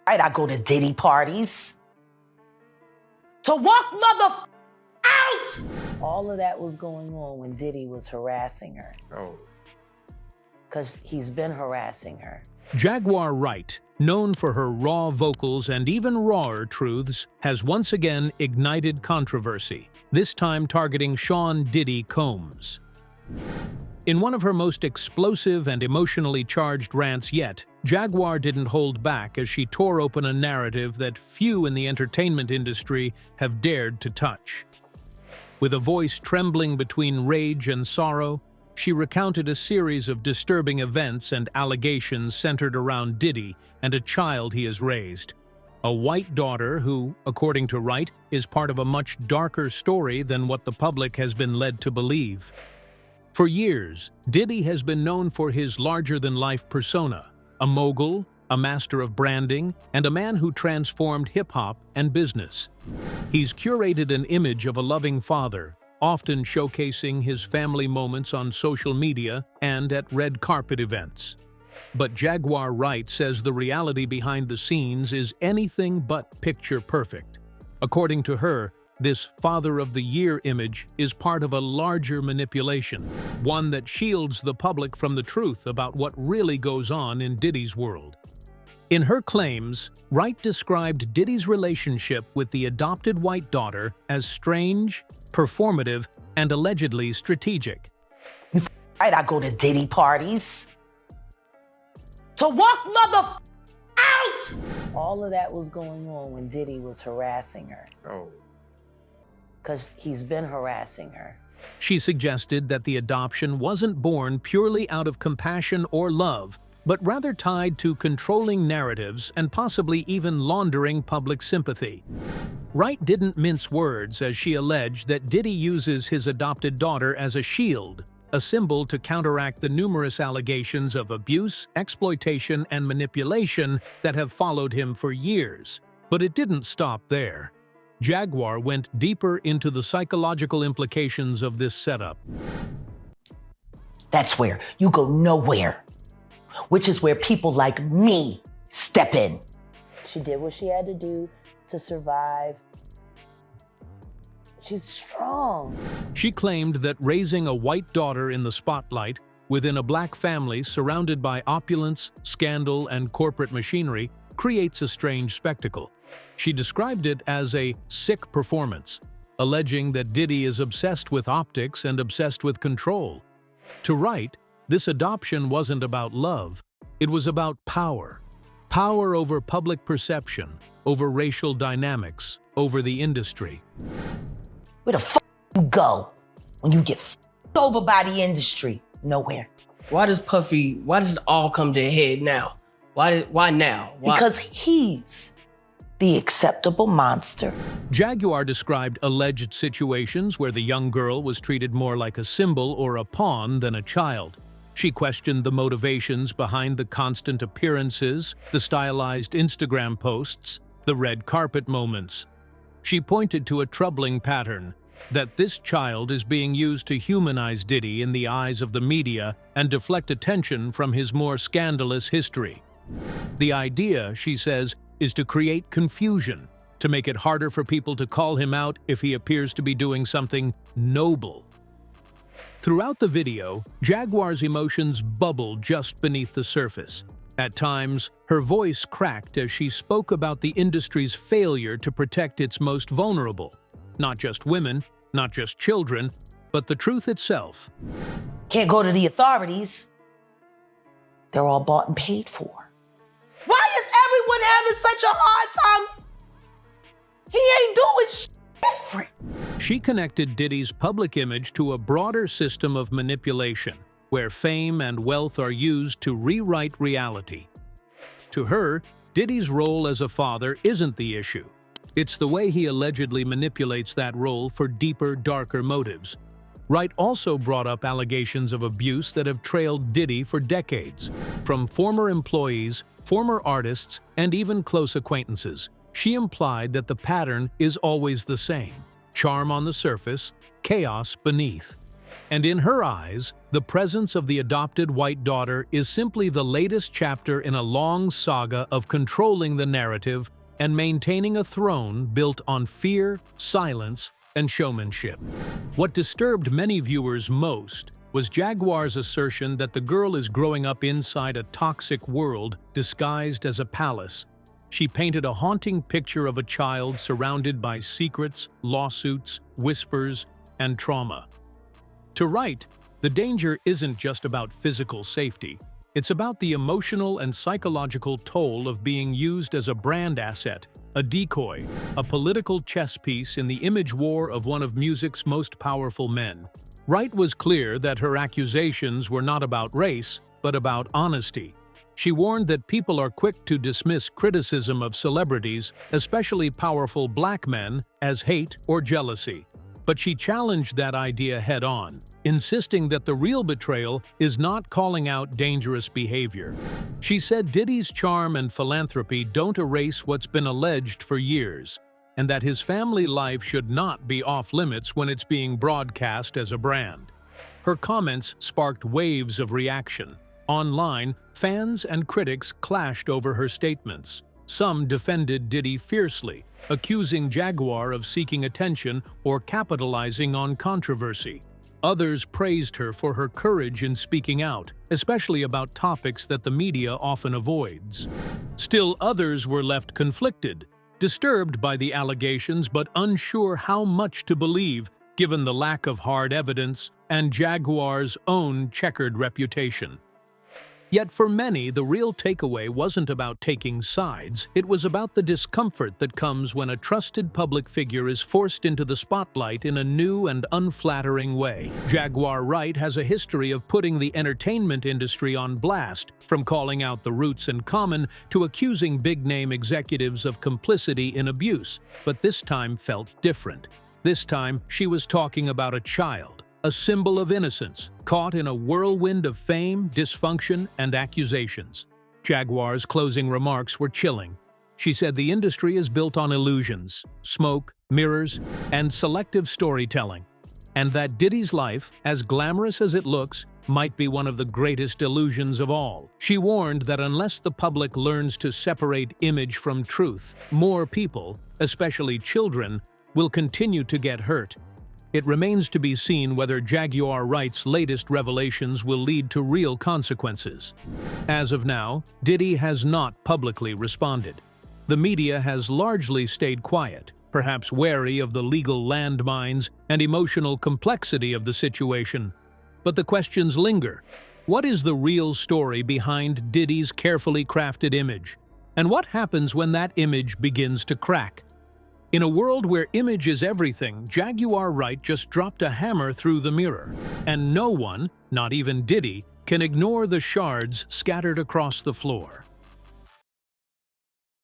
Right, I go to Diddy parties. To walk out! All of that was going on when Diddy was harassing her. Oh. Because he's been harassing her. Jaguar Wright, known for her raw vocals and even rawer truths, has once again ignited controversy, this time targeting Sean Diddy Combs. In one of her most explosive and emotionally charged rants yet, Jaguar didn't hold back as she tore open a narrative that few in the entertainment industry have dared to touch. With a voice trembling between rage and sorrow, she recounted a series of disturbing events and allegations centered around Diddy and a child he has raised. A white daughter who, according to Wright, is part of a much darker story than what the public has been led to believe. For years, Diddy has been known for his larger-than-life persona, a mogul, a master of branding, and a man who transformed hip-hop and business. He's curated an image of a loving father, often showcasing his family moments on social media and at red carpet events. But Jaguar Wright says the reality behind the scenes is anything but picture perfect. According to her, this Father of the Year image is part of a larger manipulation, one that shields the public from the truth about what really goes on in Diddy's world. In her claims, Wright described Diddy's relationship with the adopted white daughter as strange, performative, and allegedly strategic. Right, I go to Diddy parties. To walk out! All of that was going on when Diddy was harassing her. Oh. Because he's been harassing her. She suggested that the adoption wasn't born purely out of compassion or love, but rather tied to controlling narratives and possibly even laundering public sympathy. Wright didn't mince words as she alleged that Diddy uses his adopted daughter as a shield, a symbol to counteract the numerous allegations of abuse, exploitation, and manipulation that have followed him for years. But it didn't stop there. Jaguar went deeper into the psychological implications of this setup. That's where you go nowhere, which is where people like me step in. She did what she had to do to survive. She's strong. She claimed that raising a white daughter in the spotlight within a black family surrounded by opulence, scandal, and corporate machinery creates a strange spectacle. She described it as a sick performance, alleging that Diddy is obsessed with optics and obsessed with control. To Wright, this adoption wasn't about love, it was about power. Power over public perception, over racial dynamics, over the industry. Where the fuck you go when you get f***ed over by the industry? Nowhere. Why does it all come to a head now? Why now? Why? Because he's the acceptable monster. Jaguar described alleged situations where the young girl was treated more like a symbol or a pawn than a child. She questioned the motivations behind the constant appearances, the stylized Instagram posts, the red carpet moments. She pointed to a troubling pattern, that this child is being used to humanize Diddy in the eyes of the media and deflect attention from his more scandalous history. The idea, she says, is to create confusion, to make it harder for people to call him out if he appears to be doing something noble. Throughout the video, Jaguar's emotions bubbled just beneath the surface. At times, her voice cracked as she spoke about the industry's failure to protect its most vulnerable. Not just women, not just children, but the truth itself. Can't go to the authorities. They're all bought and paid for. Why is everyone having such a hard time? He ain't doing shit different. She connected Diddy's public image to a broader system of manipulation, where fame and wealth are used to rewrite reality. To her, Diddy's role as a father isn't the issue. It's the way he allegedly manipulates that role for deeper, darker motives. Wright also brought up allegations of abuse that have trailed Diddy for decades, from former employees, former artists, and even close acquaintances. She implied that the pattern is always the same: charm on the surface, chaos beneath. And in her eyes, The presence of the adopted white daughter is simply the latest chapter in a long saga of controlling the narrative and maintaining a throne built on fear, silence, and showmanship. What disturbed many viewers most was Jaguar's assertion that the girl is growing up inside a toxic world disguised as a palace. She painted a haunting picture of a child surrounded by secrets, lawsuits, whispers, and trauma. To Wright, the danger isn't just about physical safety. It's about the emotional and psychological toll of being used as a brand asset, a decoy, a political chess piece in the image war of one of music's most powerful men. Wright was clear that her accusations were not about race, but about honesty. She warned that people are quick to dismiss criticism of celebrities, especially powerful black men, as hate or jealousy. But she challenged that idea head-on, insisting that the real betrayal is not calling out dangerous behavior. She said Diddy's charm and philanthropy don't erase what's been alleged for years, and that his family life should not be off-limits when it's being broadcast as a brand. Her comments sparked waves of reaction. Online, fans and critics clashed over her statements. Some defended Diddy fiercely, accusing Jaguar of seeking attention or capitalizing on controversy. Others praised her for her courage in speaking out, especially about topics that the media often avoids. Still, others were left conflicted, disturbed by the allegations but unsure how much to believe given the lack of hard evidence and Jaguar's own checkered reputation. Yet for many, the real takeaway wasn't about taking sides, it was about the discomfort that comes when a trusted public figure is forced into the spotlight in a new and unflattering way. Jaguar Wright has a history of putting the entertainment industry on blast, from calling out the roots and common to accusing big-name executives of complicity in abuse. But this time felt different. This time, she was talking about a child, a symbol of innocence, caught in a whirlwind of fame, dysfunction, and accusations. Jaguar's closing remarks were chilling. She said the industry is built on illusions, smoke, mirrors, and selective storytelling, and that Diddy's life, as glamorous as it looks, might be one of the greatest illusions of all. She warned that unless the public learns to separate image from truth, more people, especially children, will continue to get hurt. It remains to be seen whether Jaguar Wright's latest revelations will lead to real consequences. As of now, Diddy has not publicly responded. The media has largely stayed quiet, perhaps wary of the legal landmines and emotional complexity of the situation. But the questions linger. What is the real story behind Diddy's carefully crafted image? And what happens when that image begins to crack? In a world where image is everything, Jaguar Wright just dropped a hammer through the mirror. And no one, not even Diddy, can ignore the shards scattered across the floor.